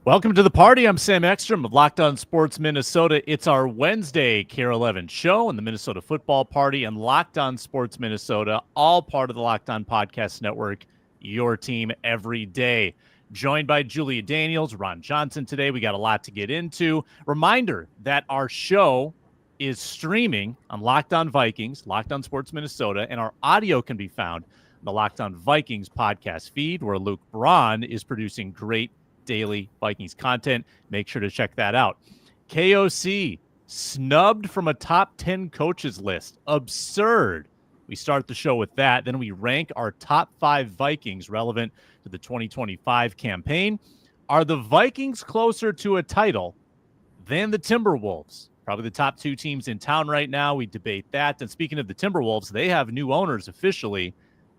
Welcome to the party. I'm Sam Ekstrom of Locked On Sports Minnesota. It's our Wednesday KARE 11 show on the Minnesota Football Party and Locked On Sports Minnesota, all part of the Locked On Podcast Network, your team every day. Joined by Julia Daniels, Ron Johnson today. We got a lot to get into. Reminder that our show is streaming on Locked On Vikings, Locked On Sports Minnesota, and our audio can be found on the Locked On Vikings podcast feed, where Luke Braun is producing great daily Vikings content. Make sure to check that out. KOC snubbed from a top 10 coaches list. Absurd. We start the show with that. Then we rank our top 5 Vikings relevant to the 2025 campaign. Are the Vikings closer to a title than the Timberwolves? Probably the top 2 teams in town right now. We debate that. And speaking of the Timberwolves, they have new owners officially.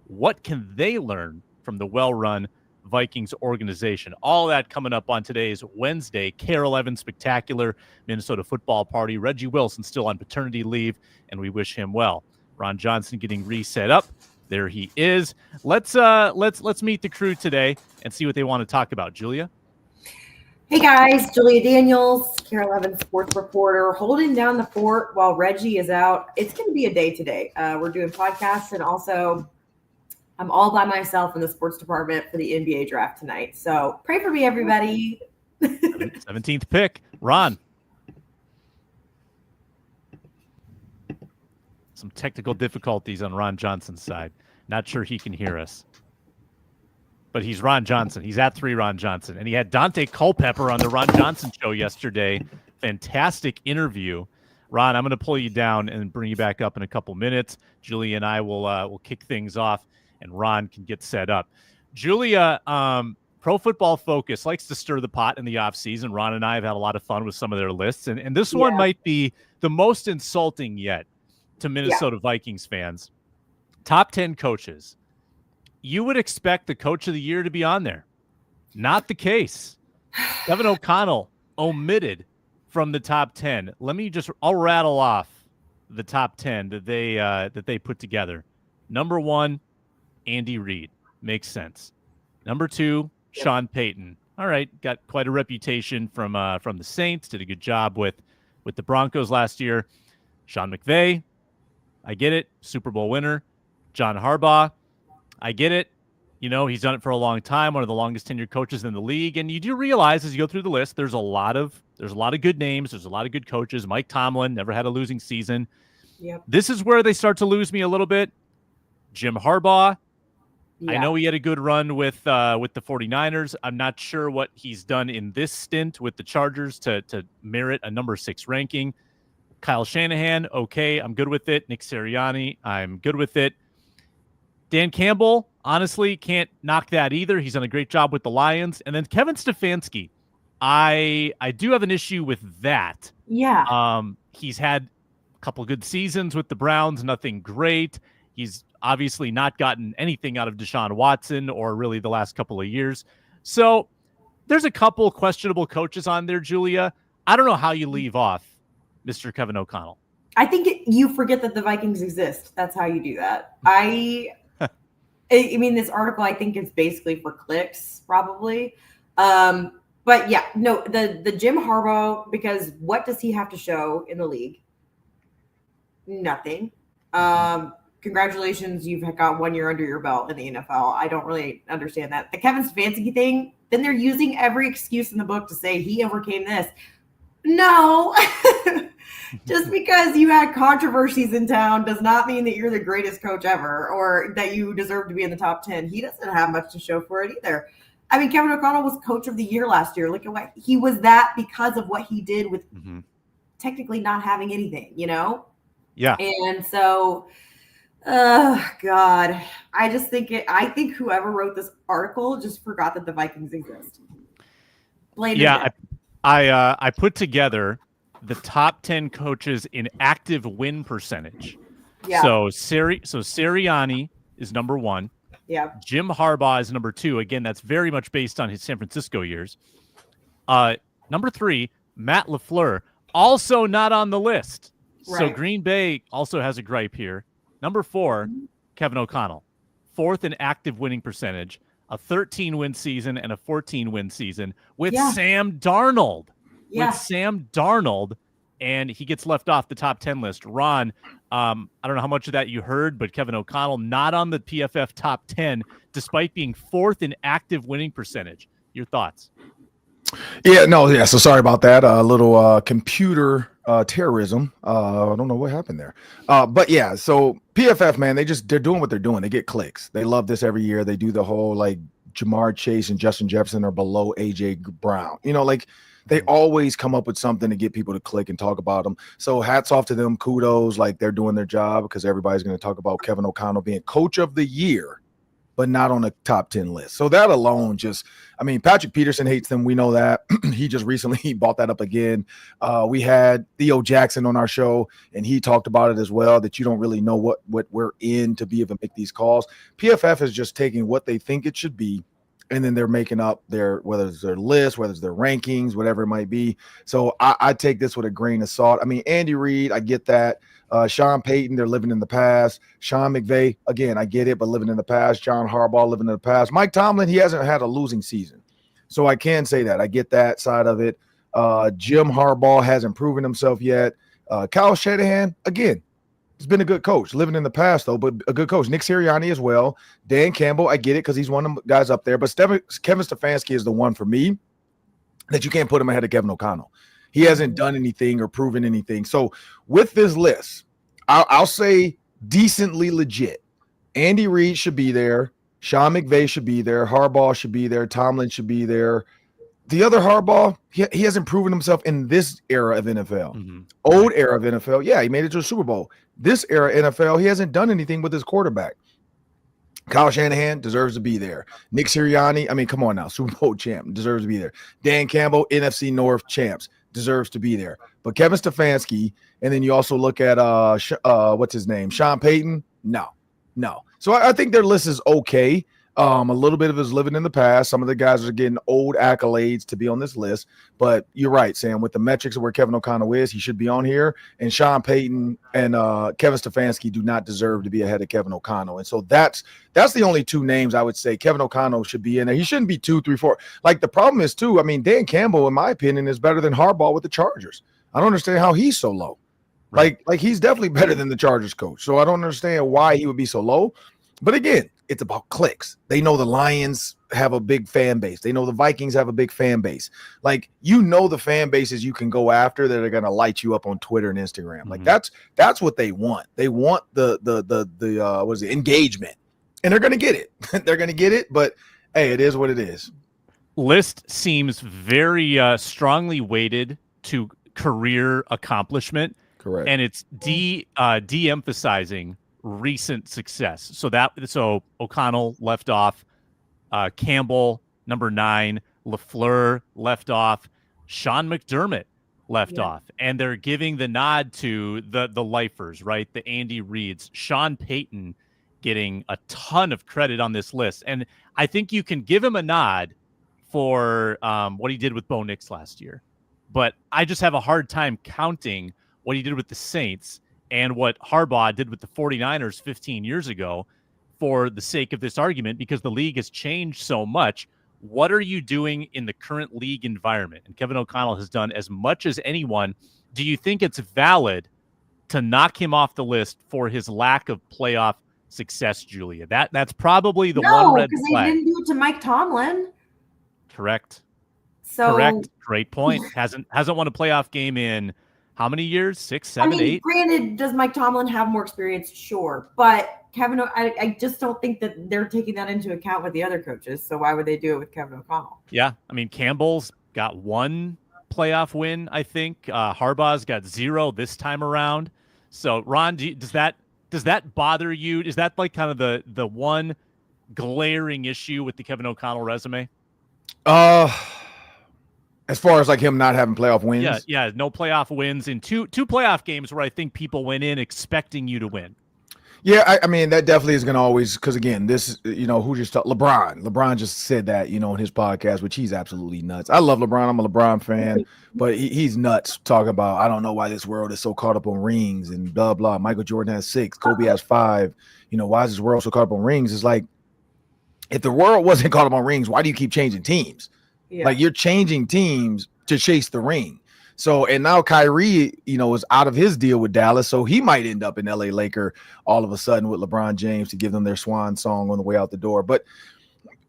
What can they learn from the well-run Vikings organization? All that coming up on today's Wednesday KARE 11 Spectacular Minnesota Football Party. Reggie Wilson still on paternity leave, and we wish him well. Ron Johnson getting reset up. There he is. Let's meet the crew today and see what they want to talk about. Julia? Hey guys, Julia Daniels, KARE 11 sports reporter, holding down the fort while Reggie is out. It's going to be a day today. We're doing podcasts, and also I'm all by myself in the sports department for the NBA draft tonight. So pray for me, everybody. 17th pick. Ron. Some technical difficulties on Ron Johnson's side. Not sure he can hear us. But he's Ron Johnson. He's at 3 Ron Johnson. And he had Dante Culpepper on the Ron Johnson show yesterday. Fantastic interview. Ron, I'm going to pull you down and bring you back up in a couple minutes. Julia and I will kick things off, and Ron can get set up. Julia, Pro Football Focus likes to stir the pot in the offseason. Ron and I have had a lot of fun with some of their lists, and this one might be the most insulting yet to Minnesota Vikings fans. Top 10 coaches. You would expect the coach of the year to be on there. Not the case. Kevin O'Connell omitted from the top 10. I'll rattle off the top 10 that they put together. Number 1, Andy Reid. Makes sense. Number 2, Sean Payton. All right, got quite a reputation from the Saints. Did a good job with the Broncos last year. Sean McVay. I get it. Super Bowl winner. John Harbaugh. I get it. You know, he's done it for a long time, one of the longest tenured coaches in the league. And you do realize as you go through the list, there's a lot of good names. There's a lot of good coaches. Mike Tomlin never had a losing season. Yep. This is where they start to lose me a little bit. Jim Harbaugh. Yeah. I know he had a good run with the 49ers. I'm not sure what he's done in this stint with the Chargers to merit a number 6 ranking. Kyle Shanahan, okay, I'm good with it. Nick Sirianni, I'm good with it. Dan Campbell, honestly, can't knock that either. He's done a great job with the Lions. And then Kevin Stefanski, I do have an issue with that. Yeah. He's had a couple good seasons with the Browns, nothing great. He's obviously not gotten anything out of Deshaun Watson or really the last couple of years. So there's a couple questionable coaches on there, Julia. I don't know how you leave off Mr. Kevin O'Connell. I think you forget that the Vikings exist. That's how you do that. I mean, this article, I think, is basically for clicks, probably. But yeah, no, the Jim Harbaugh, because what does he have to show in the league? Nothing. Congratulations, you've got 1 year under your belt in the NFL. I don't really understand that. The Kevin Stefanski thing, then they're using every excuse in the book to say he overcame this. No. Just because you had controversies in town does not mean that you're the greatest coach ever or that you deserve to be in the top 10. He doesn't have much to show for it either. I mean, Kevin O'Connell was coach of the year last year. Look at what he was that because of what he did with technically not having anything, you know? Yeah. And so, God, I think whoever wrote this article just forgot that the Vikings exist. I put together the top 10 coaches in active win percentage. Yeah. So Sirianni is number 1. Yeah. Jim Harbaugh is number 2. Again, that's very much based on his San Francisco years. Number 3, Matt LaFleur, also not on the list. Right. So Green Bay also has a gripe here. Number 4, Kevin O'Connell, 4th in active winning percentage. a 13-win season and a 14-win season with Yeah. Sam Darnold. Yeah. With Sam Darnold, and he gets left off the top 10 list. Ron, I don't know how much of that you heard, but Kevin O'Connell not on the PFF top 10, despite being fourth in active winning percentage. Your thoughts? Yeah. So sorry about that. A little computer terrorism. I don't know what happened there. But yeah, so PFF, man, they're doing what they're doing. They get clicks. They love this every year. They do the whole like Jamar Chase and Justin Jefferson are below AJ Brown. Like they always come up with something to get people to click and talk about them. So hats off to them. Kudos. Like they're doing their job because everybody's going to talk about Kevin O'Connell being coach of the year, but not on a top 10 list. So that alone Patrick Peterson hates them. We know that. He just recently brought that up again. We had Theo Jackson on our show, and he talked about it as well, that you don't really know what we're in to be able to make these calls. PFF is just taking what they think it should be, and then they're making up whether it's their list, whether it's their rankings, whatever it might be. So I take this with a grain of salt. Andy Reid, I get that. Sean Payton, they're living in the past. Sean McVay, again, I get it, but living in the past. John Harbaugh, living in the past. Mike Tomlin, he hasn't had a losing season. So I can say that. I get that side of it. Jim Harbaugh hasn't proven himself yet. Kyle Shanahan, again, he's been a good coach. Living in the past, though, but a good coach. Nick Sirianni as well. Dan Campbell, I get it because he's one of the guys up there. But Kevin Stefanski is the one for me that you can't put him ahead of Kevin O'Connell. He hasn't done anything or proven anything. So with this list, I'll say decently legit. Andy Reid should be there. Sean McVay should be there. Harbaugh should be there. Tomlin should be there. The other Harbaugh, he hasn't proven himself in this era of NFL. Mm-hmm. Old era of NFL, yeah, he made it to a Super Bowl. This era NFL, he hasn't done anything with his quarterback. Kyle Shanahan deserves to be there. Nick Sirianni, come on now, Super Bowl champ, deserves to be there. Dan Campbell, NFC North champs, deserves to be there. But Kevin Stefanski, and then you also look at what's his name, Sean Payton. No. So I think their list is okay. A little bit of his living in the past. Some of the guys are getting old accolades to be on this list. But you're right, Sam. With the metrics of where Kevin O'Connell is, he should be on here. And Sean Payton and Kevin Stefanski do not deserve to be ahead of Kevin O'Connell. And so that's the only two names I would say Kevin O'Connell should be in there. He shouldn't be 2, 3, 4. Like the problem is too. Dan Campbell, in my opinion, is better than Harbaugh with the Chargers. I don't understand how he's so low. Right. Like he's definitely better than the Chargers coach. So I don't understand why he would be so low. But again, it's about clicks. They know the Lions have a big fan base. They know the Vikings have a big fan base. Like, the fan bases you can go after that are going to light you up on Twitter and Instagram. Mm-hmm. Like that's what they want. They want the engagement, and they're going to get it. They're going to get it. But hey, it is what it is. List seems very strongly weighted to career accomplishment. Correct. And it's de-emphasizing recent success. So O'Connell left off, Campbell number 9, LaFleur left off, Sean McDermott left off, and they're giving the nod to the lifers, right? The Andy Reids, Sean Payton getting a ton of credit on this list, and I think you can give him a nod for what he did with Bo Nix last year, but I just have a hard time counting what he did with the Saints and what Harbaugh did with the 49ers 15 years ago for the sake of this argument, because the league has changed so much. What are you doing in the current league environment? And Kevin O'Connell has done as much as anyone. Do you think it's valid to knock him off the list for his lack of playoff success, Julia? That's probably the one red flag. No, because they didn't do it to Mike Tomlin. Correct. So correct. Great point. Hasn't won a playoff game in how many years? 6, 7, 8? Granted, does Mike Tomlin have more experience? Sure. But Kevin, I just don't think that they're taking that into account with the other coaches. So why would they do it with Kevin O'Connell? Yeah. Campbell's got 1 playoff win, I think. Harbaugh's got 0 this time around. So, Ron, does that bother you? Is that like kind of the one glaring issue with the Kevin O'Connell resume? As far as like him not having playoff wins? Yeah, no playoff wins in two playoff games where I think people went in expecting you to win. Yeah, that definitely is going to always, because again, this, who just talked? LeBron just said that, in his podcast, which he's absolutely nuts. I love LeBron. I'm a LeBron fan, but he's nuts talking about, I don't know why this world is so caught up on rings and blah, blah. Michael Jordan has 6, Kobe has 5. Why is this world so caught up on rings? It's like, if the world wasn't caught up on rings, why do you keep changing teams? Yeah. Like, you're changing teams to chase the ring. So, and now Kyrie, is out of his deal with Dallas, so he might end up an LA Laker all of a sudden with LeBron James to give them their swan song on the way out the door. But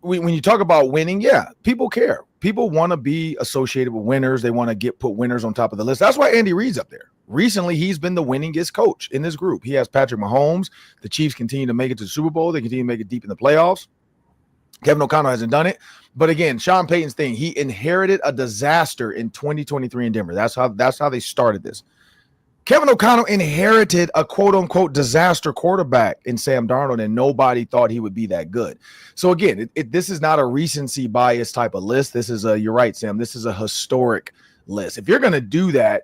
when you talk about winning, yeah, people care. People want to be associated with winners. They want to put winners on top of the list. That's why Andy Reid's up there. Recently, he's been the winningest coach in this group. He has Patrick Mahomes. The Chiefs continue to make it to the Super Bowl. They continue to make it deep in the playoffs. Kevin O'Connell hasn't done it. But again, Sean Payton's thing, he inherited a disaster in 2023 in Denver. That's how they started this. Kevin O'Connell inherited a quote-unquote disaster quarterback in Sam Darnold, and nobody thought he would be that good. So again, this is not a recency bias type of list. This is you're right, Sam, this is a historic list. If you're going to do that,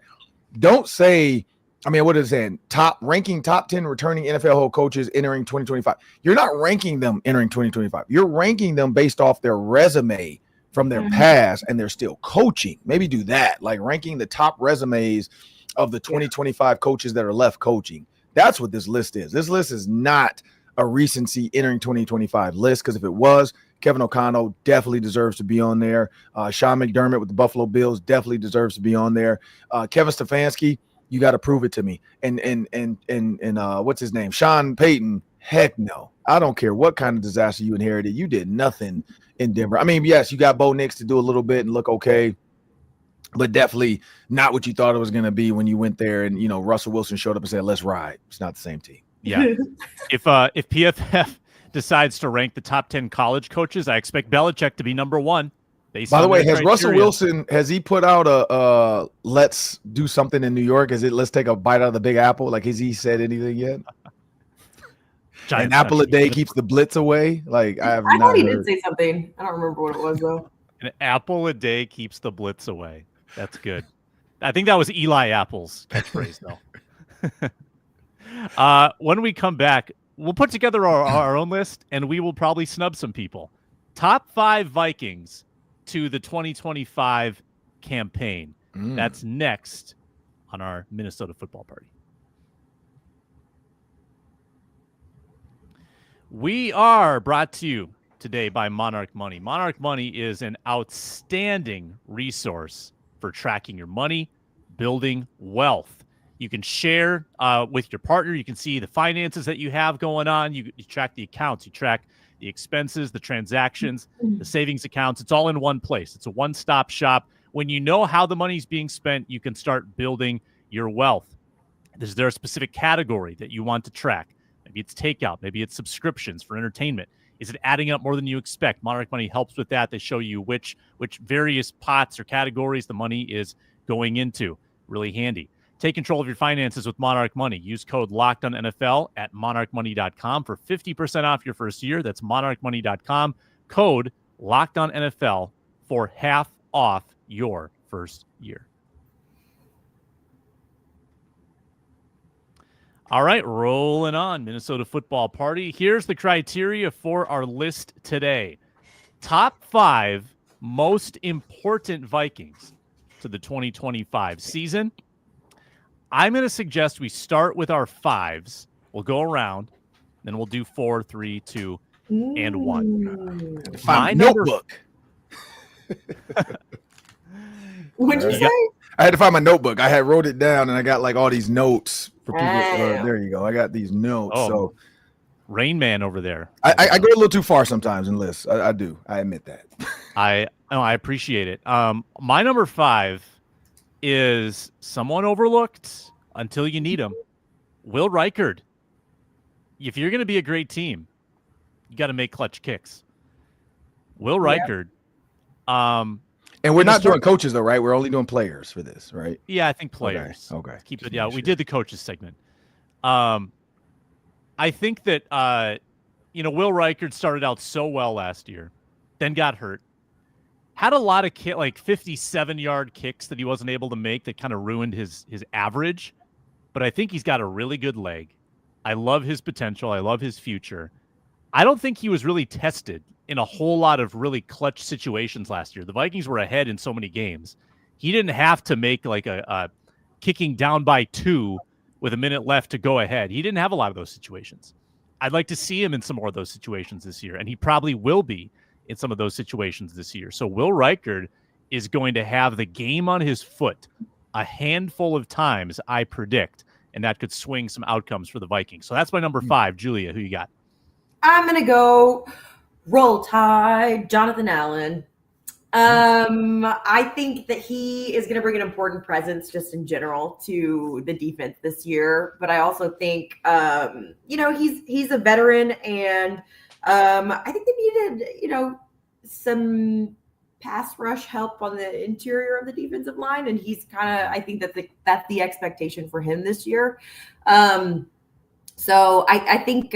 don't say, what is it saying? Ranking top 10 returning NFL head coaches entering 2025. You're not ranking them entering 2025. You're ranking them based off their resume from their past, and they're still coaching. Maybe do that, like ranking the top resumes of the 2025 coaches that are left coaching. That's what this list is. This list is not a recency entering 2025 list, because if it was, Kevin O'Connell definitely deserves to be on there. Sean McDermott with the Buffalo Bills definitely deserves to be on there. Kevin Stefanski, you got to prove it to me. And what's his name? Sean Payton, heck no. I don't care what kind of disaster you inherited. You did nothing in Denver. Yes, you got Bo Nix to do a little bit and look okay, but definitely not what you thought it was going to be when you went there and, Russell Wilson showed up and said, let's ride. It's not the same team. Yeah. If PFF decides to rank the top 10 college coaches, I expect Belichick to be number one. By the way, has Russell Wilson, has he put out a let's do something in New York? Is it let's take a bite out of the Big Apple? Like, has he said anything yet? An apple a day keeps the blitz away. Like, I thought he did say something. I don't remember what it was though. An apple a day keeps the blitz away. That's good. I think that was Eli Apple's catchphrase though. When we come back, we'll put together our own list, and we will probably snub some people. Top 5 Vikings to the 2025 campaign. That's next on our Minnesota Football Party. We are brought to you today by Monarch Money. Monarch Money is an outstanding resource for tracking your money, building wealth. You can share with your partner. You can see the finances that you have going on. You track the accounts. You track the expenses, the transactions, the savings accounts. It's all in one place. It's a one-stop shop. When you know how the money's being spent, you can start building your wealth. Is there a specific category that you want to track? Maybe it's takeout. Maybe it's subscriptions for entertainment. Is it adding up more than you expect? Monarch Money helps with that. They show you which various pots or categories the money is going into. Really handy. Take control of your finances with Monarch Money. Use code LOCKEDONNFL at monarchmoney.com for 50% off your first year. That's monarchmoney.com. Code LOCKEDONNFL for half off your first year. All right, rolling on. Minnesota Football Party. Here's the criteria for our list today. Top 5 most important Vikings to the 2025 season. I'm going to suggest we start with our 5s. We'll go around, then we'll do 4, 3, 2, and 1. My notebook. What'd you say? I had to find my notebook. I had wrote it down, and I got like all these notes for people. There you go. I got these notes. So, Rain Man over there. I go a little too far sometimes in lists. I do. I admit that. I appreciate it. My number 5 is someone overlooked until you need him. Will Reichard. If you're going to be a great team, you got to make clutch kicks. Will Reichard. And we're not doing coaches though, right? We're only doing players for this, right? Yeah, I think players. Okay. Keep it. Yeah, we did the coaches segment. I think that Will Reichard started out so well last year, then got hurt. Had a lot of 57-yard kicks that he wasn't able to make that kind of ruined his average. But I think he's got a really good leg. I love his potential. I love his future. I don't think he was really tested in a whole lot of really clutch situations last year. The Vikings were ahead in so many games. He didn't have to make like a kicking down by 2 with a minute left to go ahead. He didn't have a lot of those situations. I'd like to see him in some more of those situations this year, and he probably will be in some of those situations this year. So Will Reichard is going to have the game on his foot a handful of times, I predict, and that could swing some outcomes for the Vikings. So that's my number 5. Julia, who you got? I'm going to go Roll Tide, Jonathan Allen. I think that he is going to bring an important presence just in general to the defense this year. But I also think, he's a veteran, and I think they needed, some pass rush help on the interior of the defensive line. And he's I think that's the expectation for him this year. So I think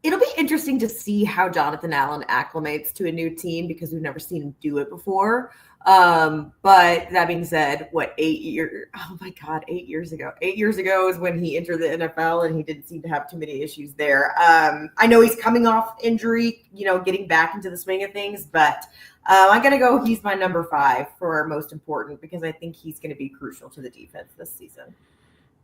it'll be interesting to see how Jonathan Allen acclimates to a new team because we've never seen him do it before. But that being said, 8 years? Oh my God, 8 years ago. 8 years ago is when he entered the NFL, and he didn't seem to have too many issues there. I know he's coming off injury, getting back into the swing of things, but I'm going to go, he's my number 5 for most important because I think he's going to be crucial to the defense this season.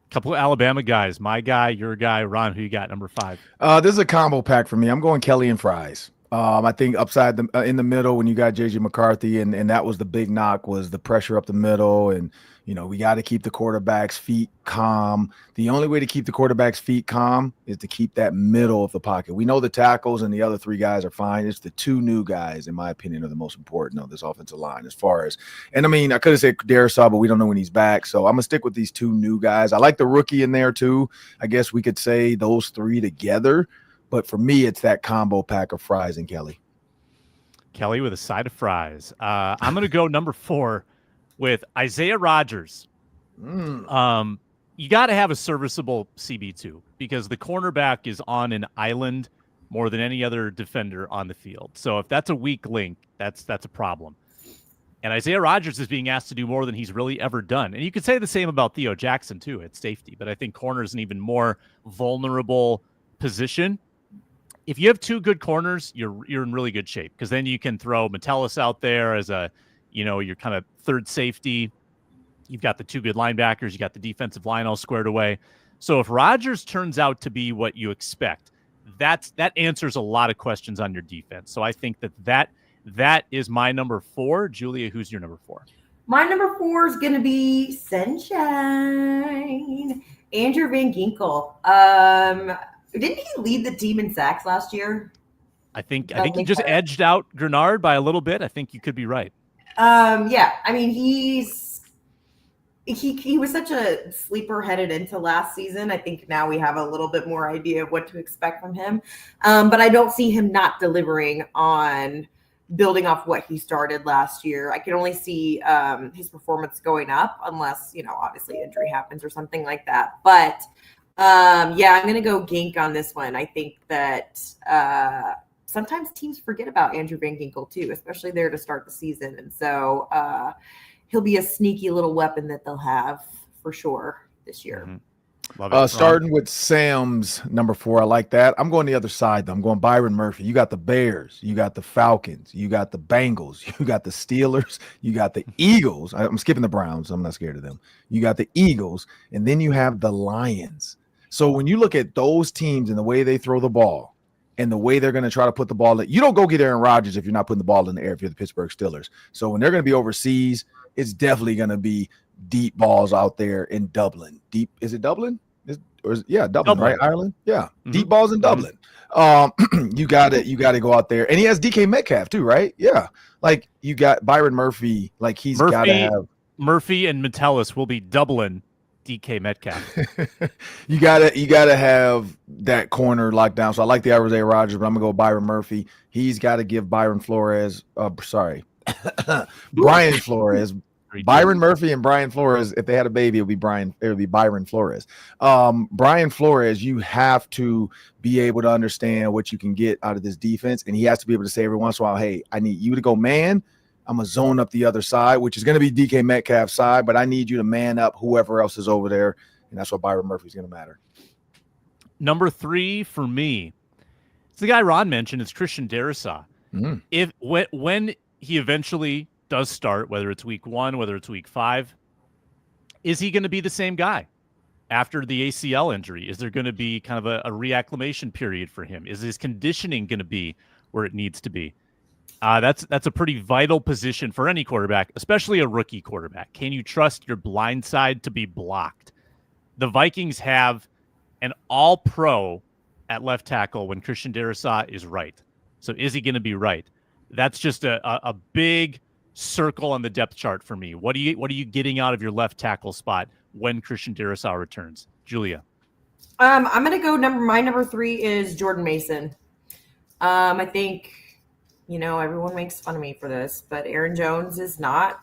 Couple of Alabama guys, my guy, your guy. Ron, who you got, number 5? This is a combo pack for me. I'm going Kelly and Fries. I think upside in the middle when you got JJ McCarthy, and that was the big knock, was the pressure up the middle, and we got to keep the quarterback's feet calm. The only way to keep the quarterback's feet calm is to keep that middle of the pocket. We know the tackles and the other 3 guys are fine. It's the 2 new guys, in my opinion, are the most important of this offensive line as far as. And I mean, I could have said Darisaw, but we don't know when he's back, so I'm gonna stick with these 2 new guys. I like the rookie in there too. I guess we could say those 3 together. But for me, it's that combo pack of Fries and Kelly. Kelly with a side of fries. I'm going to go number 4 with Isaiah Rodgers. You got to have a serviceable CB2 because the cornerback is on an island more than any other defender on the field. So if that's a weak link, that's a problem. And Isaiah Rodgers is being asked to do more than he's really ever done. And you could say the same about Theo Jackson, too, at safety. But I think corner is an even more vulnerable position. If you have 2 good corners, you're in really good shape because then you can throw Metellus out there as your kind of third safety. You've got the 2 good linebackers. You got the defensive line all squared away. So if Rodgers turns out to be what you expect, that answers a lot of questions on your defense. So I think that is my number 4. Julia, who's your number 4? My number 4 is going to be Sunshine, Andrew Van Ginkel. Didn't he lead the team in sacks last year? I think he just edged out Grenard by a little bit. I think you could be right. Yeah. I mean, he was such a sleeper headed into last season. I think now we have a little bit more idea of what to expect from him. But I don't see him not delivering on building off what he started last year. I can only see his performance going up unless, obviously injury happens or something like that. But I'm going to go Gink on this one. I think that sometimes teams forget about Andrew Van Ginkel too, especially there to start the season. And so he'll be a sneaky little weapon that they'll have for sure this year. Mm-hmm. Love it. Starting with Sam's number 4. I like that. I'm going the other side, though. I'm going Byron Murphy. You got the Bears. You got the Falcons. You got the Bengals. You got the Steelers. You got the Eagles. I'm skipping the Browns. I'm not scared of them. You got the Eagles. And then you have the Lions. So when you look at those teams and the way they throw the ball and the way they're going to try to put the ball in, you don't go get Aaron Rodgers if you're not putting the ball in the air if you're the Pittsburgh Steelers. So when they're going to be overseas, it's definitely going to be deep balls out there in Dublin. Deep, is it Dublin? Dublin, right? Ireland? Yeah. Mm-hmm. Deep balls in Dublin. You got to go out there. And he has DK Metcalf too, right? Yeah. Like you got Byron Murphy, like he's got to have Murphy and Metellus will be Dublin DK Metcalf. you gotta have that corner locked down. So I like the Isaiah Rodgers, but I'm gonna go Byron Murphy. He's got to give Brian Flores. Byron Murphy and Brian Flores. If they had a baby, it would be Byron Flores. Brian Flores, you have to be able to understand what you can get out of this defense, and he has to be able to say every once in a while, "Hey, I need you to go man. I'm going to zone up the other side," which is going to be DK Metcalf's side, but I need you to man up whoever else is over there, and that's what Byron Murphy's going to matter. Number 3 for me, it's the guy Ron mentioned. It's Christian Darrisaw. Mm-hmm. When he eventually does start, whether it's week 1, whether it's week 5, is he going to be the same guy? after the ACL injury? Is there going to be kind of a reacclimation period for him? Is his conditioning going to be where it needs to be? That's a pretty vital position for any quarterback, especially a rookie quarterback. Can you trust your blind side to be blocked? The Vikings have an all-pro at left tackle when Christian Darrisaw is right. So is he going to be right? That's just a big circle on the depth chart for me. What are you getting out of your left tackle spot when Christian Darrisaw returns? Julia. I'm going to go my number 3 is Jordan Mason. I think, everyone makes fun of me for this, but Aaron Jones is not,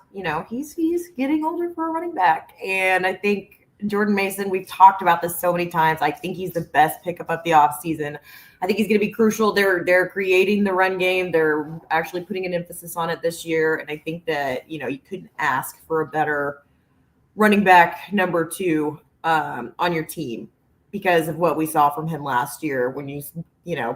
he's getting older for a running back. And I think Jordan Mason, we've talked about this so many times. I think he's the best pickup of the offseason. I think he's going to be crucial. They're creating the run game. They're actually putting an emphasis on it this year. And I think that, you couldn't ask for a better running back number 2 on your team because of what we saw from him last year when he's,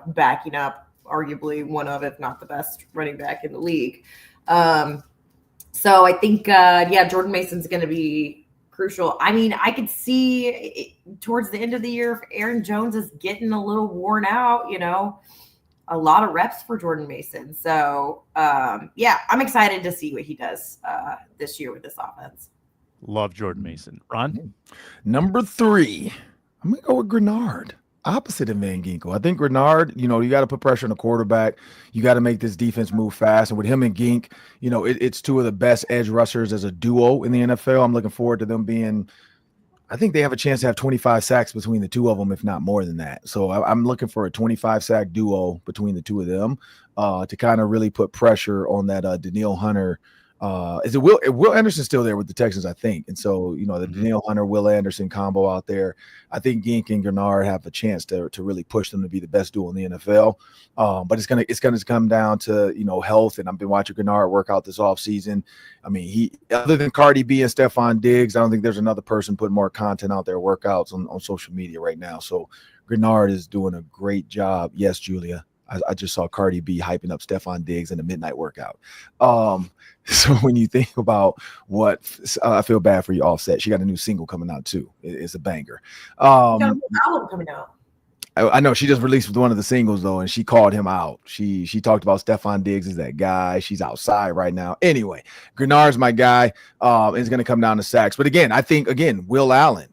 backing up arguably one of, if not the best running back in the league. So I think, Jordan Mason's going to be crucial. I mean, I could see towards the end of the year, if Aaron Jones is getting a little worn out, a lot of reps for Jordan Mason. So, I'm excited to see what he does this year with this offense. Love Jordan Mason. Ron? Number 3, I'm going to go with Grenard. Opposite of Van Ginkel. I think Grenard, you got to put pressure on the quarterback. You got to make this defense move fast. And with him and Gink, it's 2 of the best edge rushers as a duo in the NFL. I'm looking forward to them being, I think they have a chance to have 25 sacks between the 2 of them, if not more than that. So I'm looking for a 25 sack duo between the 2 of them to kind of really put pressure on that Danielle Hunter. Is it Will Anderson's still there with the Texans, I think. And so, the Danielle Hunter, Will Anderson combo out there, I think Gink and Grenard have a chance to really push them to be the best duo in the NFL. But it's gonna come down to, health. And I've been watching Grenard work out this offseason. I mean, he, other than Cardi B and Stephon Diggs, I don't think there's another person putting more content out there, workouts on social media right now. So Grenard is doing a great job. Yes, Julia. I just saw Cardi B hyping up Stephon Diggs in a midnight workout. So when you think about what I feel bad for you, Offset. She got a new single coming out too. It's a banger. Got a new album coming out. I know she just released one of the singles though, and she called him out. She talked about Stephon Diggs as that guy. She's outside right now. Anyway, Grenard's my guy. Is going to come down to sacks. But again, I think Will Allen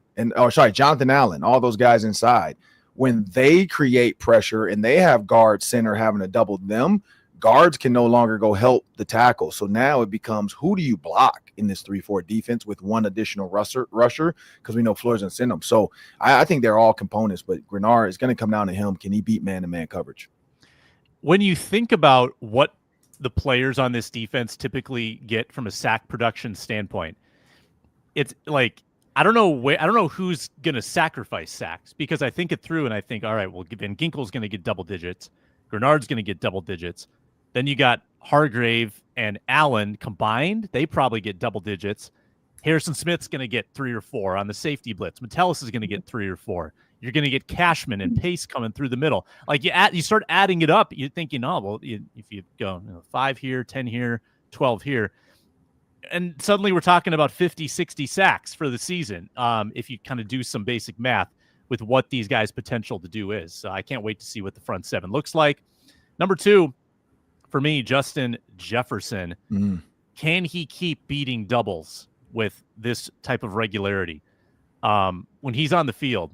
Jonathan Allen, all those guys inside. When they create pressure and they have guard center having to double them, guards can no longer go help the tackle. So now it becomes, who do you block in this 3-4 defense with one additional rusher? Because we know Flores and send them. So I think they're all components, but Grenard is going to come down to him. Can he beat man-to-man coverage? When you think about what the players on this defense typically get from a sack production standpoint, it's like, I don't know who's going to sacrifice sacks, because I think it through and I think, all right, well, Van Ginkel's going to get double digits. Grenard's going to get double digits. Then you got Hargrave and Allen combined. They probably get double digits. Harrison Smith's going to get 3 or 4 on the safety blitz. Metellus is going to get 3 or 4. You're going to get Cashman and Pace coming through the middle. Like you start adding it up. You're thinking, oh, well, if you go 5 here, 10 here, 12 here. And suddenly we're talking about 50, 60 sacks for the season if you kind of do some basic math with what these guys' potential to do is. So I can't wait to see what the front 7 looks like. Number 2, for me, Justin Jefferson. Can he keep beating doubles with this type of regularity? When he's on the field,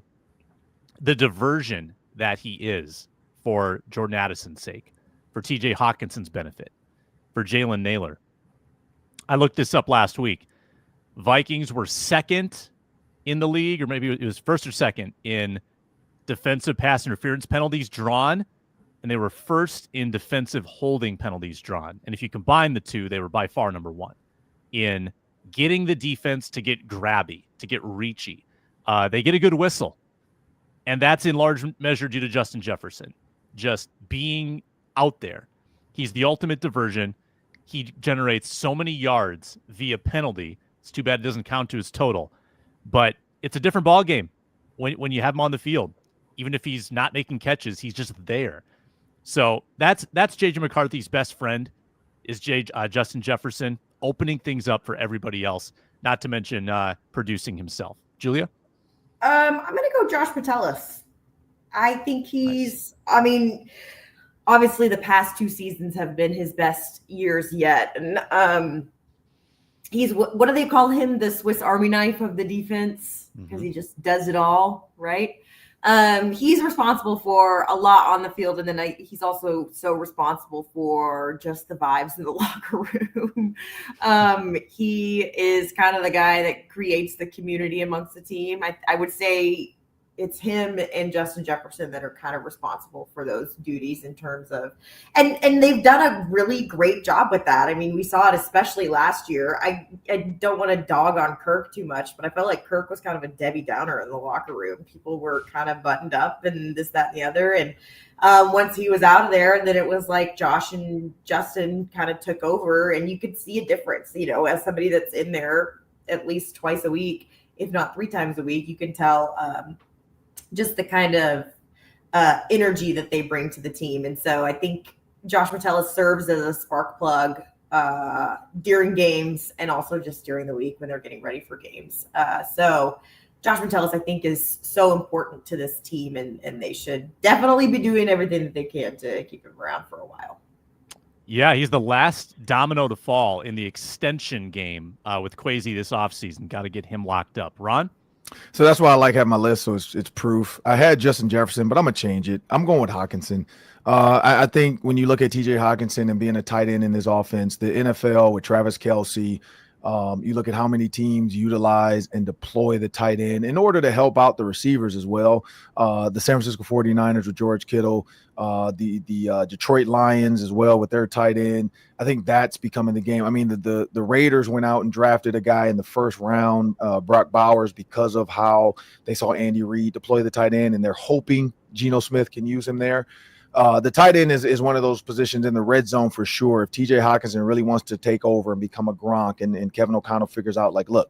the diversion that he is for Jordan Addison's sake, for TJ Hawkinson's benefit, for Jalen Naylor. I looked this up last week. Vikings were second in the league, or maybe it was first or second in defensive pass interference penalties drawn, and they were first in defensive holding penalties drawn. And if you combine the two, they were by far number 1 in getting the defense to get grabby, to get reachy. They get a good whistle, and that's in large measure due to Justin Jefferson just being out there. He's the ultimate diversion. He generates so many yards via penalty. It's too bad it doesn't count to his total. But it's a different ball game when you have him on the field. Even if he's not making catches, he's just there. So that's J.J. McCarthy's best friend is Justin Jefferson, opening things up for everybody else, not to mention producing himself. Julia? I'm going to go Josh Metellus. I think Nice. obviously the past 2 seasons have been his best years yet. And he's, what do they call him? The Swiss Army knife of the defense, because he just does it all, right? He's responsible for a lot on the field, and then he's also so responsible for just the vibes in the locker room. He is kind of the guy that creates the community amongst the team. I would say it's him and Justin Jefferson that are kind of responsible for those duties in terms of, and they've done a really great job with that. I mean, we saw it especially last year. I don't want to dog on Kirk too much, but I felt like Kirk was kind of a Debbie Downer in the locker room. People were kind of buttoned up and this, that, and the other. And once he was out of there, then it was like Josh and Justin kind of took over, and you could see a difference, as somebody that's in there at least twice a week, if not 3 times a week, you can tell just the kind of energy that they bring to the team. And so I think Josh Metellus serves as a spark plug during games and also just during the week when they're getting ready for games. So Josh Metellus, I think, is so important to this team, and they should definitely be doing everything that they can to keep him around for a while. Yeah, he's the last domino to fall in the extension game with Kwesi this offseason. Got to get him locked up. Ron? So that's why I like having my list, so it's proof. I had Justin Jefferson, but I'm going to change it. I'm going with Hawkinson. I think when you look at TJ Hawkinson and being a tight end in this offense, the NFL with Travis Kelce, you look at how many teams utilize and deploy the tight end in order to help out the receivers as well. The San Francisco 49ers with George Kittle, the Detroit Lions as well with their tight end. I think that's becoming the game. I mean, the Raiders went out and drafted a guy in the first round, Brock Bowers, because of how they saw Andy Reid deploy the tight end, and they're hoping Geno Smith can use him there. The tight end is one of those positions in the red zone for sure. If TJ Hawkinson really wants to take over and become a Gronk, and Kevin O'Connell figures out, like, look,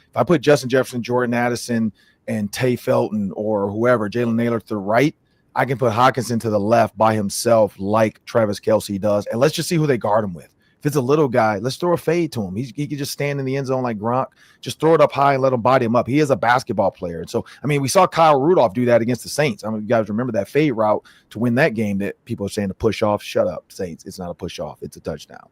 if I put Justin Jefferson, Jordan Addison, and Tay Felton or whoever, Jalen Naylor to the right, I can put Hawkinson to the left by himself like Travis Kelce does. And let's just see who they guard him with. If it's a little guy, let's throw a fade to him. He can just stand in the end zone like Gronk. Just throw it up high and let him body him up. He is a basketball player. And so, I mean, we saw Kyle Rudolph do that against the Saints. I mean, you guys remember that fade route to win that game that people are saying to push off. Shut up, Saints. It's not a push off. It's a touchdown.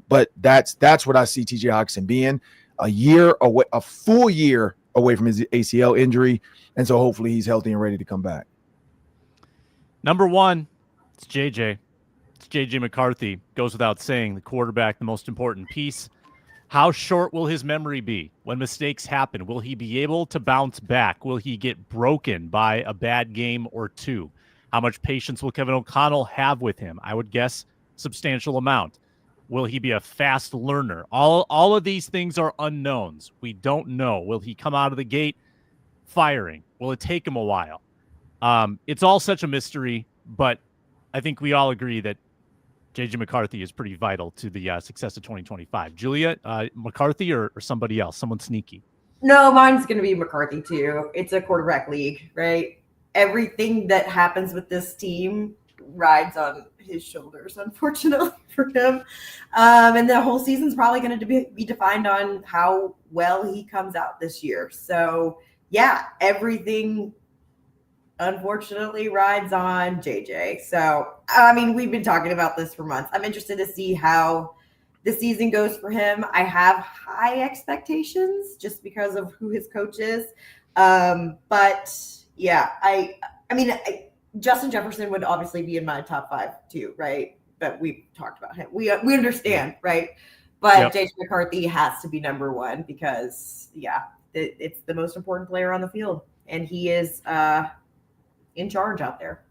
But that's what I see TJ Hawkinson being. A full year away from his ACL injury. And so hopefully he's healthy and ready to come back. Number 1, it's JJ. It's JJ McCarthy. Goes without saying, the quarterback, the most important piece. How short will his memory be when mistakes happen? Will he be able to bounce back? Will he get broken by a bad game or two? How much patience will Kevin O'Connell have with him? I would guess substantial amount. Will he be a fast learner? All of these things are unknowns. We don't know. Will he come out of the gate firing? Will it take him a while? It's all such a mystery, but I think we all agree that JJ McCarthy is pretty vital to the success of 2025. Julia, McCarthy or somebody else, someone sneaky? No, mine's going to be McCarthy too. It's a quarterback league, right? Everything that happens with this team rides on his shoulders, unfortunately for him. And the whole season's probably going to be defined on how well he comes out this year. So, yeah, everything unfortunately rides on JJ. So, I mean, we've been talking about this for months. I'm interested to see how the season goes for him. I have high expectations just because of who his coach is. But yeah, I mean, Justin Jefferson would obviously be in my top 5 too, right? But we've talked about him. We understand, right? But JJ McCarthy has to be number 1 because, yeah, it's the most important player on the field. And he is in charge out there.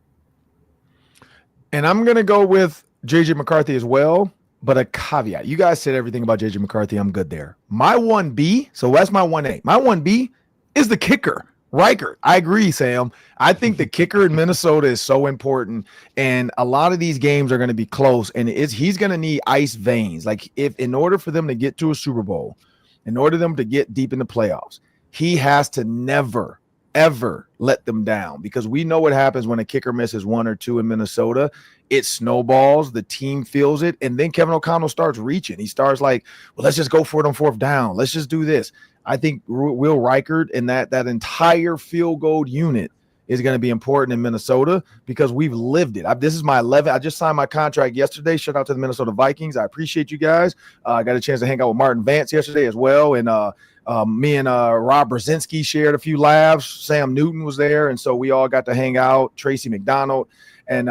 And I'm going to go with JJ McCarthy as well, but a caveat. You guys said everything about JJ McCarthy. I'm good there. My 1B, so that's my 1A. My 1B is the kicker, Riker. I agree, Sam. I think the kicker in Minnesota is so important, and a lot of these games are going to be close, and he's going to need ice veins. Like, if in order for them to get to a Super Bowl, in order for them to get deep in the playoffs, he has to never ever let them down, because we know what happens when a kicker misses 1 or 2 in Minnesota. It snowballs, the team feels it, and then Kevin O'Connell starts reaching. He starts like, well, let's just go for it on 4th down. Let's just do this. I think Will Reichert and that entire field goal unit is going to be important in Minnesota, because we've lived it. This is my 11th. I just signed my contract yesterday. Shout out to the Minnesota Vikings. I appreciate you guys. I got a chance to hang out with Martin Vance yesterday as well, and me and Rob Brzezinski shared a few laughs. Sam Newton was there, and so we all got to hang out. Tracy McDonald and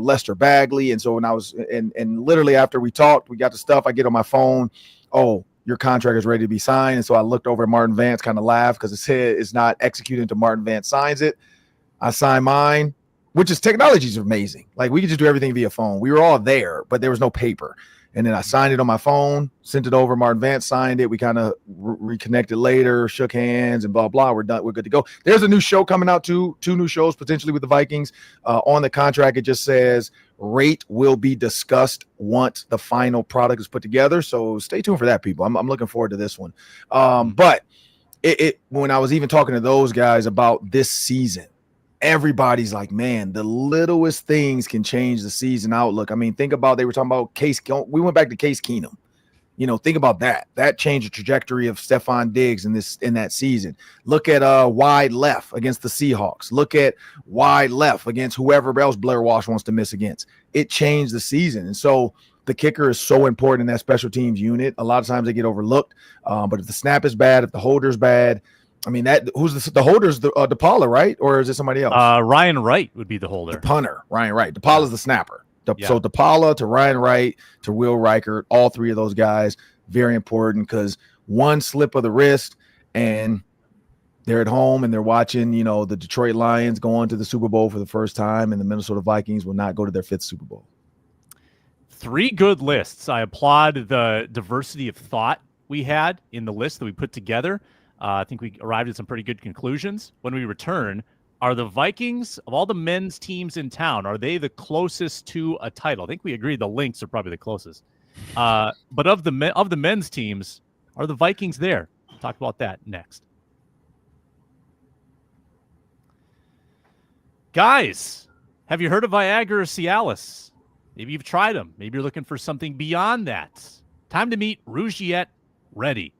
Lester Bagley. And so when I was and literally after we talked, we got the stuff. I get on my phone. Oh, your contract is ready to be signed. And so I looked over at Martin Vance, kind of laughed because it said it's not executed until Martin Vance signs it. I signed mine, which is technology is amazing. Like, we could just do everything via phone. We were all there, but there was no paper. And then I signed it on my phone, sent it over. Martin Vance signed it. We kind of reconnected later, shook hands, and blah, blah. We're done. We're good to go. There's a new show coming out, two new shows potentially with the Vikings. On the contract, it just says rate will be discussed once the final product is put together. So stay tuned for that, people. I'm looking forward to this one. But when I was even talking to those guys about this season, everybody's like, man, the littlest things can change the season outlook. I mean, think about, they were talking about Case. We went back to Case Keenum. Think about that. That changed the trajectory of Stephon Diggs in that season. Look at wide left against the Seahawks. Look at wide left against whoever else Blair Walsh wants to miss against. It changed the season. And so the kicker is so important in that special teams unit. A lot of times they get overlooked. But if the snap is bad, if the holder's bad, I mean, who's the holder's DePaula, right? Or is it somebody else? Ryan Wright would be the holder. The punter, Ryan Wright. DePaula's the snapper. So DePaula to Ryan Wright to Will Reichert, all three of those guys, very important, because one slip of the wrist and they're at home and they're watching, the Detroit Lions go on to the Super Bowl for the first time, and the Minnesota Vikings will not go to their 5th Super Bowl. 3 good lists. I applaud the diversity of thought we had in the list that we put together. I think we arrived at some pretty good conclusions. When we return, are the Vikings, of all the men's teams in town, are they the closest to a title? I think we agree the Lynx are probably the closest. But of the men's teams, are the Vikings there? We'll talk about that next. Guys, have you heard of Viagra or Cialis? Maybe you've tried them. Maybe you're looking for something beyond that. Time to meet Rougiette Ready.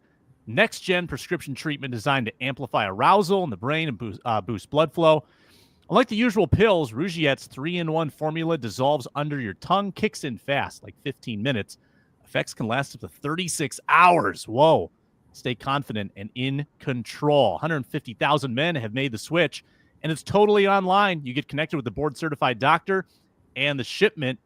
Next-gen prescription treatment designed to amplify arousal in the brain and boost blood flow. Unlike the usual pills, Rougiette's 3-in-1 formula dissolves under your tongue, kicks in fast, like 15 minutes. Effects can last up to 36 hours. Whoa. Stay confident and in control. 150,000 men have made the switch, and it's totally online. You get connected with the board-certified doctor, and the shipment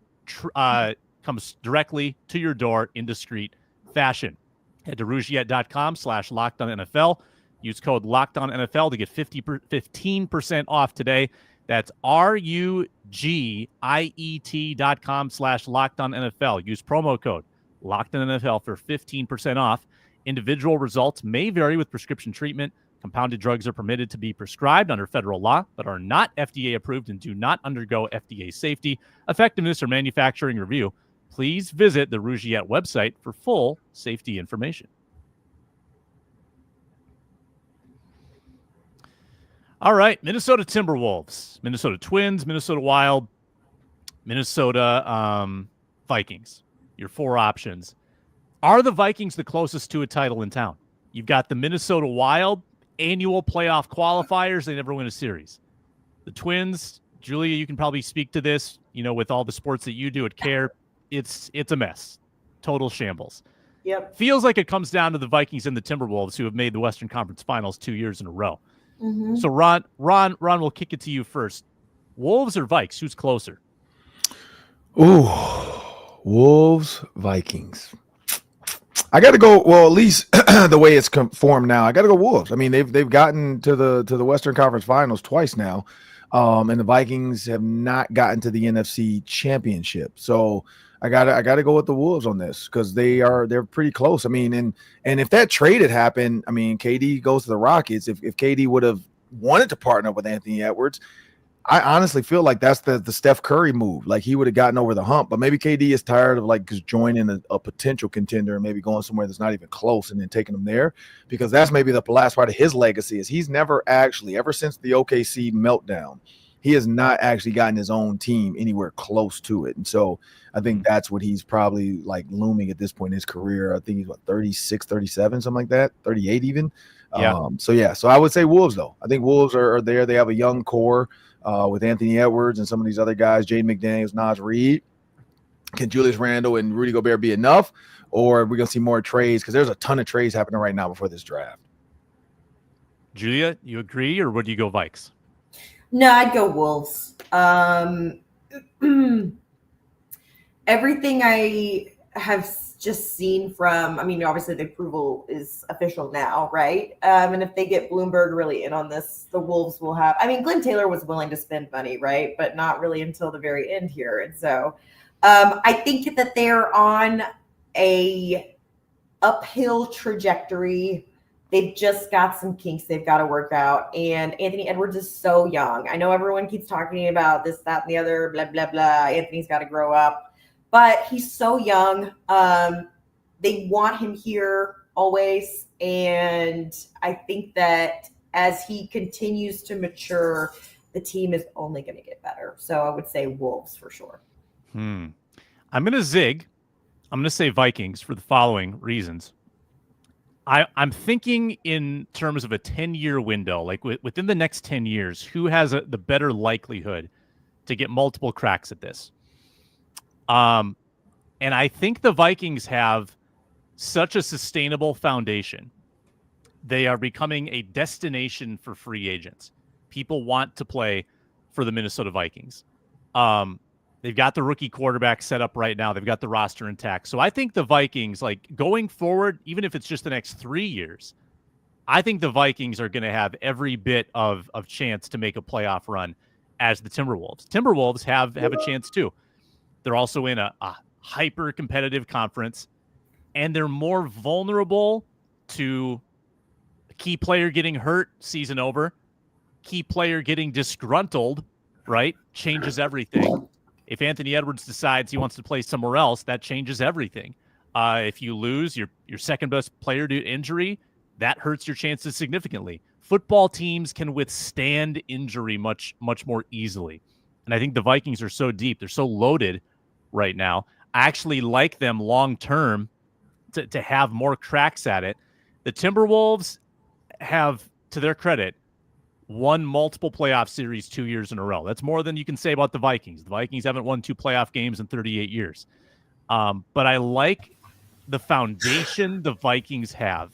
comes directly to your door in discreet fashion. Head to Rougiette.com/LockedOnNFL. Use code LockedOnNFL to get 15% off today. That's RUGIET.com/LockedOnNFL. Use promo code LockedOnNFL for 15% off. Individual results may vary with prescription treatment. Compounded drugs are permitted to be prescribed under federal law, but are not FDA approved and do not undergo FDA safety, effectiveness, or manufacturing review. Please visit the Rougiette website for full safety information. All right, Minnesota Timberwolves, Minnesota Twins, Minnesota Wild, Minnesota Vikings. Your 4 options. Are the Vikings the closest to a title in town? You've got the Minnesota Wild, annual playoff qualifiers. They never win a series. The Twins, Julia, you can probably speak to this, with all the sports that you do at CARE. It's a mess. Total shambles. Yep. Feels like it comes down to the Vikings and the Timberwolves, who have made the Western Conference Finals 2 years in a row. Mm-hmm. So Ron, we'll kick it to you first. Wolves or Vikes? Who's closer? Ooh, Wolves, Vikings. I got to go. Well, at least the way it's formed now, I got to go Wolves. I mean, they've gotten to the Western Conference Finals twice now. And the Vikings have not gotten to the NFC Championship. So I gotta go with the Wolves on this, because they're pretty close. I mean, and if that trade had happened, I mean, KD goes to the Rockets. If KD would have wanted to partner up with Anthony Edwards, I honestly feel like that's the Steph Curry move. Like he would have gotten over the hump, but maybe KD is tired of like just joining a potential contender and maybe going somewhere that's not even close and then taking them there, because that's maybe the last part of his legacy is he's never actually, ever since the OKC meltdown, he has not actually gotten his own team anywhere close to it. And so I think that's what he's probably like looming at this point in his career. I think he's 36, 37, something like that, 38 even. Yeah. So I would say Wolves though. I think Wolves are there. They have a young core. With Anthony Edwards and some of these other guys, Jaden McDaniels, Naz Reid. Can Julius Randle and Rudy Gobert be enough? Or are we going to see more trades? Because there's a ton of trades happening right now before this draft. Julia, you agree, or would you go Vikes? No, I'd go Wolves. Everything I have just seen from, I mean, obviously the approval is official now, right? And if they get Bloomberg really in on this, the Wolves will have, I mean, Glenn Taylor was willing to spend money, right? But not really until the very end here. And so I think that they're on a uphill trajectory. They've just got some kinks they've got to work out. And Anthony Edwards is so young. I know everyone keeps talking about this, that, and the other, blah, blah, blah. Anthony's got to grow up. But he's so young. They want him here always. And I think that as he continues to mature, the team is only going to get better. So I would say Wolves for sure. I'm going to zig. I'm going to say Vikings for the following reasons. I'm thinking in terms of a 10-year window, like within the next 10 years, who has the better likelihood to get multiple cracks at this? And I think the Vikings have such a sustainable foundation. They are becoming a destination for free agents. People want to play for the Minnesota Vikings. They've got the rookie quarterback set up right now. They've got the roster intact. So I think the Vikings, like going forward, even if it's just the next 3 years, I think the Vikings are going to have every bit of chance to make a playoff run as the Timberwolves. Timberwolves have a chance too. They're also in a hyper-competitive conference, and they're more vulnerable to a key player getting hurt, season over, key player getting disgruntled, right? Changes everything. If Anthony Edwards decides he wants to play somewhere else, that changes everything. If you lose your second-best player due to injury, that hurts your chances significantly. Football teams can withstand injury much, much more easily. And I think the Vikings are so deep. They're so loaded right now. I actually like them long-term to have more cracks at it. The Timberwolves have, to their credit, won multiple playoff series 2 years in a row. That's more than you can say about the Vikings. The Vikings haven't won 2 playoff games in 38 years. But I like the foundation the Vikings have.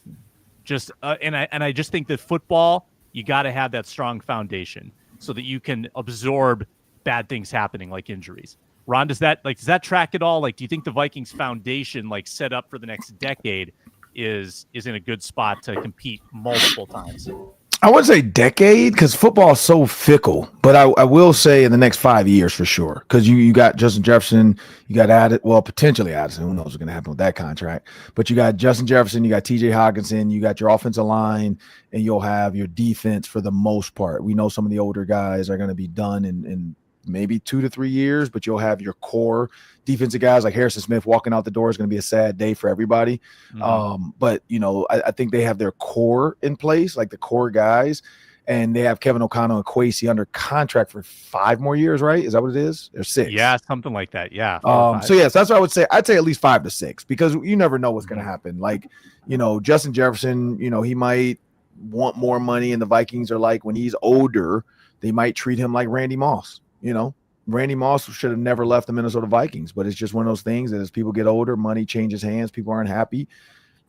And I just think that football, you got to have that strong foundation so that you can absorb bad things happening like injuries. Ron, does that track at all? Like, do you think the Vikings foundation, like set up for the next decade, is in a good spot to compete multiple times? I wouldn't say decade because football is so fickle, but I will say in the next 5 years for sure. Because you got Justin Jefferson, you got potentially Addison. Who knows what's going to happen with that contract? But you got Justin Jefferson, you got TJ Hockenson, you got your offensive line, and you'll have your defense for the most part. We know some of the older guys are going to be done in maybe 2 to 3 years, but you'll have your core defensive guys like Harrison Smith walking out the door is going to be a sad day for everybody. Mm-hmm. But I think they have their core in place, like the core guys, and they have Kevin O'Connell and Kwesi under contract for 5 more years, right? Is that what it is? Or 6? Yeah, something like that. Yeah. So yes, that's what I would say. I'd say at least 5 to 6 because you never know what's going to happen. Like, Justin Jefferson, he might want more money, and the Vikings are like, when he's older, they might treat him like Randy Moss. Randy Moss should have never left the Minnesota Vikings, but it's just one of those things that as people get older, money changes hands, people aren't happy,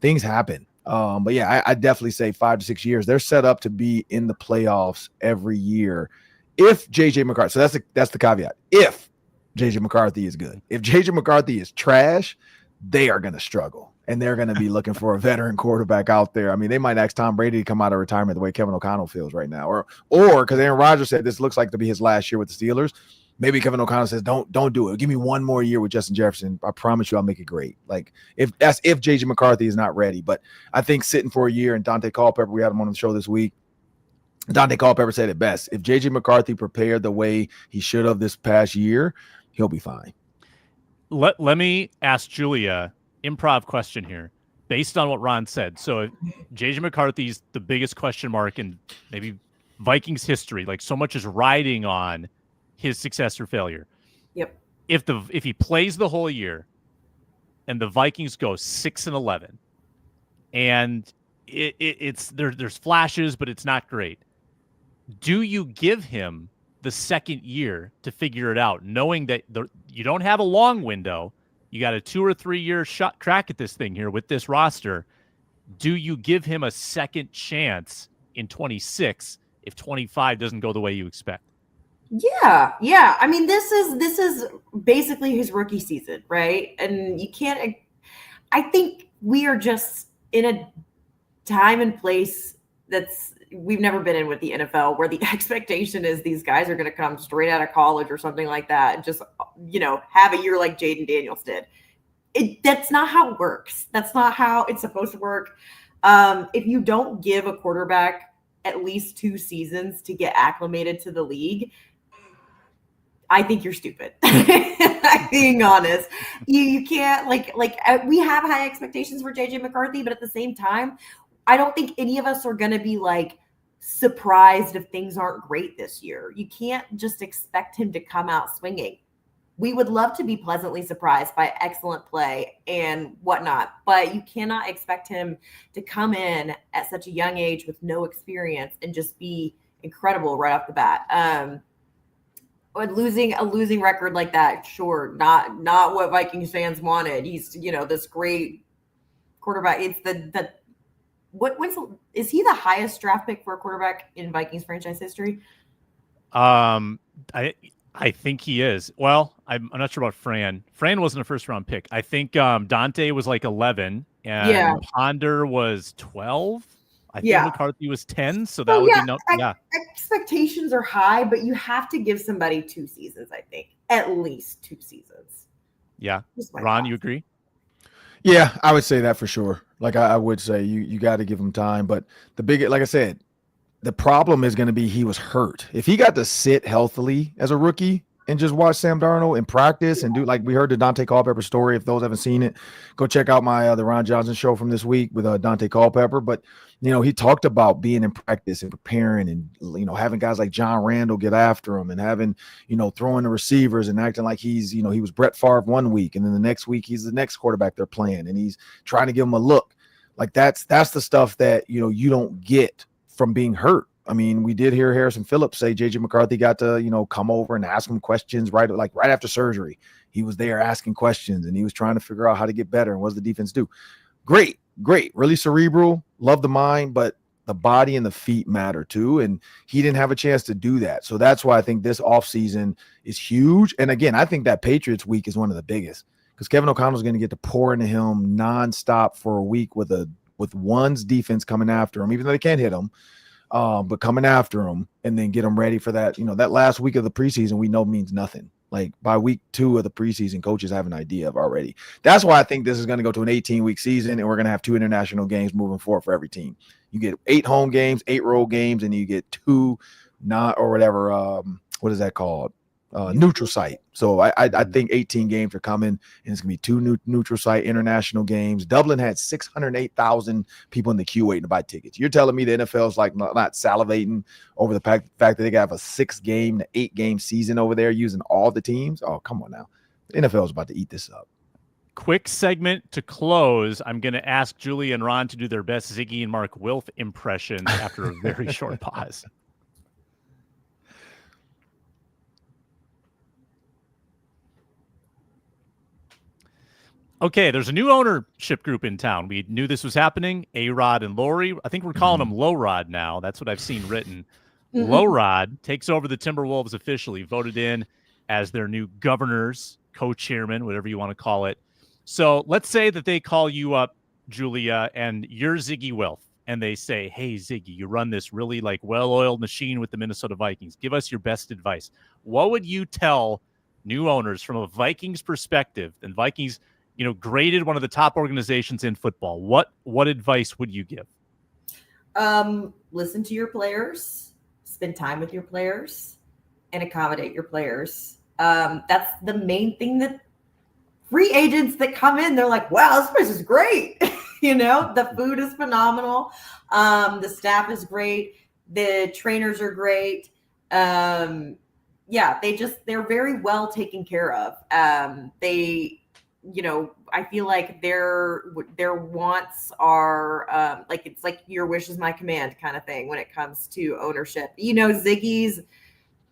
things happen. But yeah, I definitely say 5 to 6 years. They're set up to be in the playoffs every year. If JJ McCarthy, so that's the caveat. If JJ McCarthy is good, if JJ McCarthy is trash, they are going to struggle. And they're going to be looking for a veteran quarterback out there. I mean, they might ask Tom Brady to come out of retirement the way Kevin O'Connell feels right now. Or because Aaron Rodgers said this looks like to be his last year with the Steelers. Maybe Kevin O'Connell says, don't do it. Give me 1 more year with Justin Jefferson. I promise you I'll make it great. Like, if JJ McCarthy is not ready. But I think sitting for a year, and Dante Culpepper, we had him on the show this week, Dante Culpepper said it best. If J.J. McCarthy prepared the way he should have this past year, he'll be fine. Let me ask Julia improv question here based on what Ron said. So J.J. McCarthy's the biggest question mark in maybe Vikings history. Like so much is riding on his success or failure. Yep. If he plays the whole year and the Vikings go 6-11 and there's flashes, but it's not great. Do you give him the second year to figure it out, knowing that you don't have a long window? You got a 2 or 3 year shot crack at this thing here with this roster. Do you give him a second chance in 26 if 25 doesn't go the way you expect? Yeah. I mean, this is basically his rookie season, right? And you can't. I think we are just in a time and place that's we've never been in with the NFL, where the expectation is these guys are going to come straight out of college or something like that and just, have a year like Jaden Daniels did. That's not how it works. That's not how it's supposed to work. If you don't give a quarterback at least 2 seasons to get acclimated to the league, I think you're stupid. Being honest, you can't like we have high expectations for JJ McCarthy, but at the same time, I don't think any of us are going to be like surprised if things aren't great this year. You can't just expect him to come out swinging. We would love to be pleasantly surprised by excellent play and whatnot, but you cannot expect him to come in at such a young age with no experience and just be incredible right off the bat. Losing a losing record like that, sure, not what Vikings fans wanted. He's this great quarterback. It's is he the highest draft pick for a quarterback in Vikings franchise history? I think he is. Well, I'm not sure about Fran. Fran wasn't a first round pick. I think Dante was like 11 and Ponder was 12. I think McCarthy was 10, so that would be expectations are high, but you have to give somebody 2 seasons, I think. At least 2 seasons. Yeah. Ron, you agree? Yeah, I would say that for sure. Like I would say you got to give him time, but like I said, the problem is going to be he was hurt. If he got to sit healthily as a rookie and just watch Sam Darnold in practice and do, like we heard the Dante Culpepper story. If those haven't seen it, go check out my the Ron Johnson show from this week with Dante Culpepper. But he talked about being in practice and preparing and having guys like John Randall get after him and having throwing the receivers and acting like he's he was Brett Favre one week and then the next week he's the next quarterback they're playing and he's trying to give him a look. Like that's the stuff that you don't get from being hurt. I mean, we did hear Harrison Phillips say J.J. McCarthy got to, come over and ask him questions right after surgery. He was there asking questions and he was trying to figure out how to get better and what does the defense do. Great. Really cerebral. Love the mind, but the body and the feet matter too. And he didn't have a chance to do that. So that's why I think this offseason is huge. And again, I think that Patriots week is one of the biggest because Kevin O'Connell's going to get to pour into him nonstop for a week with one's defense coming after him, even though they can't hit him. But coming after him and then get them ready for that, that last week of the preseason, we know means nothing. Like by week 2 of the preseason, coaches have an idea of already. That's why I think this is going to go to an 18-week season, and we're going to have 2 international games moving forward for every team. You get 8 home games, 8 road games, and you get 2 what is that called? Neutral site. So I think 18 games are coming, and it's gonna be 2 neutral site international games. Dublin had 608,000 people in the queue waiting to buy tickets. You're telling me the NFL is like not salivating over the fact that they have a 6-game to 8-game season over there using all the teams? Oh, come on now. The NFL is about to eat this up. Quick segment to close. I'm going to ask Julie and Ron to do their best Ziggy and Mark Wilf impressions after a very short pause. Okay, there's a new ownership group in town. We knew this was happening. A-Rod and Lori. I think we're calling them Low Rod now. That's what I've seen written. Low Rod takes over the Timberwolves officially, voted in as their new governors, co-chairman, whatever you want to call it. So let's say that they call you up, Julia, and you're Ziggy Wilf, and they say, hey, Ziggy, you run this really well-oiled machine with the Minnesota Vikings. Give us your best advice. What would you tell new owners from a Vikings perspective? And Vikings graded one of the top organizations in football. What advice would you give? Listen to your players. spend time with your players and accommodate your players. That's the main thing that free agents that come in, they're like, wow, this place is great. The food is phenomenal. The staff is great. The trainers are great. They're very well taken care of. I feel like their wants are it's like your wish is my command kind of thing when it comes to ownership. Ziggy's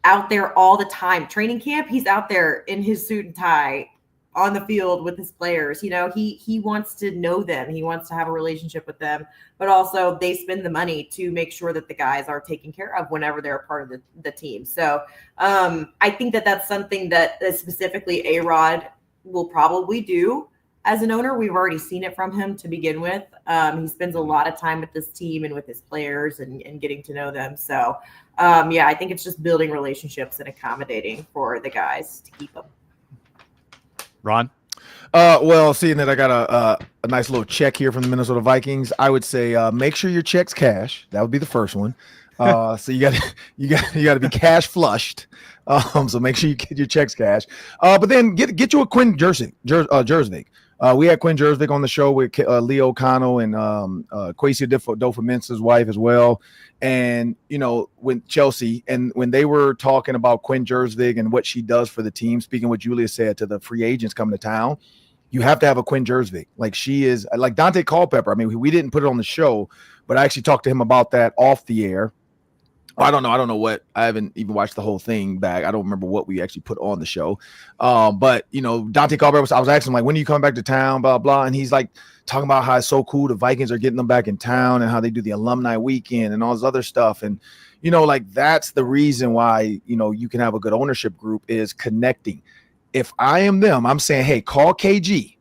out there all the time. Training camp, he's out there in his suit and tie on the field with his players. He wants to know them. He wants to have a relationship with them, but also they spend the money to make sure that the guys are taken care of whenever they're a part of the team. So I think that that's something that specifically A-Rod will probably do as an owner. We've already seen it from him to begin with. He spends a lot of time with this team and with his players and getting to know them. So I think it's just building relationships and accommodating for the guys to keep them. Ron? Well, seeing that I got a nice little check here from the Minnesota Vikings, I would say make sure your check's cash. That would be the first one. So you got to be cash flushed. So make sure you get your checks cash. But then get you a Quinn Jersvik. We had Quinn Jersvik on the show with Leo O'Connell and Kwesi Adofo-Mensah's wife as well. And, when Chelsea, and when they were talking about Quinn Jersvik and what she does for the team, speaking what Julia said to the free agents coming to town, you have to have a Quinn Jersvik. Like she is like Dante Culpepper. I mean, we didn't put it on the show, but I actually talked to him about that off the air. I don't know what. I haven't even watched the whole thing back. I don't remember what we actually put on the show. But, Dante Culpepper, I was asking him, like, when are you coming back to town, blah, blah. And he's like talking about how it's so cool the Vikings are getting them back in town and how they do the alumni weekend and all this other stuff. And, that's the reason why, you can have a good ownership group is connecting. If I am them, I'm saying, hey, call KG,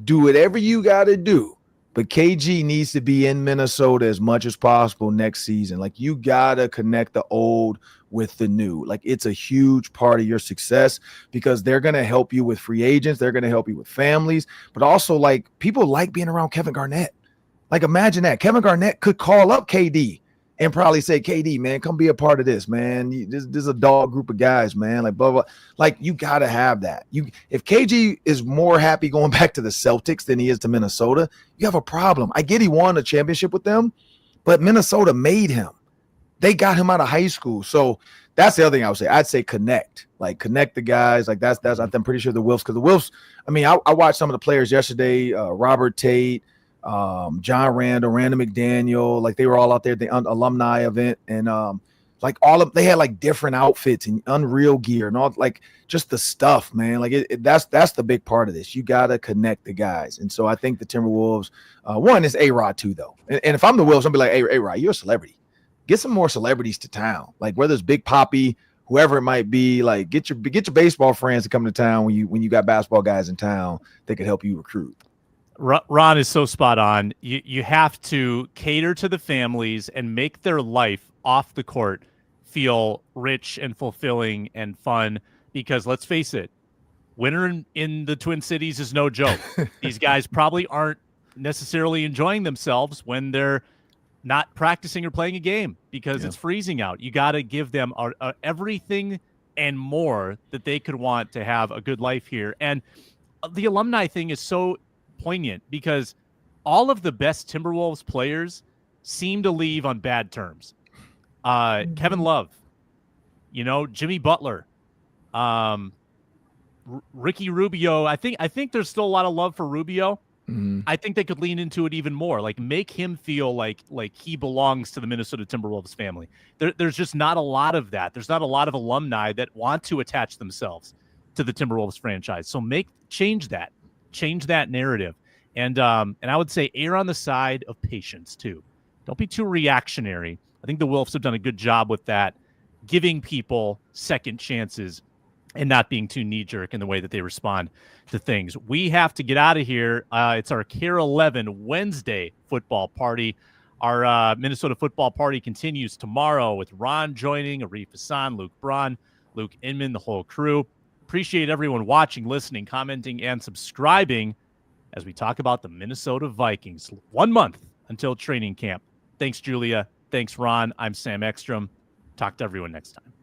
do whatever you got to do. But KG needs to be in Minnesota as much as possible next season. Like, you got to connect the old with the new. Like, it's a huge part of your success because they're going to help you with free agents. They're going to help you with families. But also, like, people like being around Kevin Garnett. Like, imagine that. Kevin Garnett could call up KD and probably say, KD, man, come be a part of this, man. This is a dog group of guys, man. Like, blah, blah. Like, you got to have that. If KG is more happy going back to the Celtics than he is to Minnesota, you have a problem. I get he won a championship with them, but Minnesota made him. They got him out of high school. So that's the other thing I would say. I'd say connect. Like, connect the guys. Like, that's I'm pretty sure the Wilfs, because the Wilfs, I mean, I watched some of the players yesterday, Robert Tate, John Randall, Randall McDaniel, like they were all out there at the alumni event, and they had like different outfits and Unreal gear and all, like just the stuff, man. Like that's the big part of this. You gotta connect the guys, and so I think the Timberwolves, one is A-Rod too, though. And if I'm the Wolves, I'll be like, hey, A-Rod, you're a celebrity. Get some more celebrities to town, like whether it's Big Papi, whoever it might be. Like get your baseball friends to come to town when you got basketball guys in town that could help you recruit. Ron is so spot on. You have to cater to the families and make their life off the court feel rich and fulfilling and fun, because let's face it, winter in the Twin Cities is no joke. These guys probably aren't necessarily enjoying themselves when they're not practicing or playing a game because it's freezing out. You got to give them everything and more that they could want to have a good life here. And the alumni thing is so poignant because all of the best Timberwolves players seem to leave on bad terms. Kevin Love, Jimmy Butler, Ricky Rubio. I think there's still a lot of love for Rubio. Mm-hmm. I think they could lean into it even more, like make him feel like he belongs to the Minnesota Timberwolves family. There's just not a lot of that. There's not a lot of alumni that want to attach themselves to the Timberwolves franchise. So change that narrative. And I would say err on the side of patience too. Don't be too reactionary. I think the Wolves have done a good job with that, giving people second chances and not being too knee-jerk in the way that they respond to things. We have to get out of here. It's our Care 11 Wednesday football party. Our Minnesota football party continues tomorrow with Ron joining, Arif Hassan, Luke Braun, Luke Inman, the whole crew. Appreciate everyone watching, listening, commenting, and subscribing as we talk about the Minnesota Vikings. 1 month until training camp. Thanks, Julia. Thanks, Ron. I'm Sam Ekstrom. Talk to everyone next time.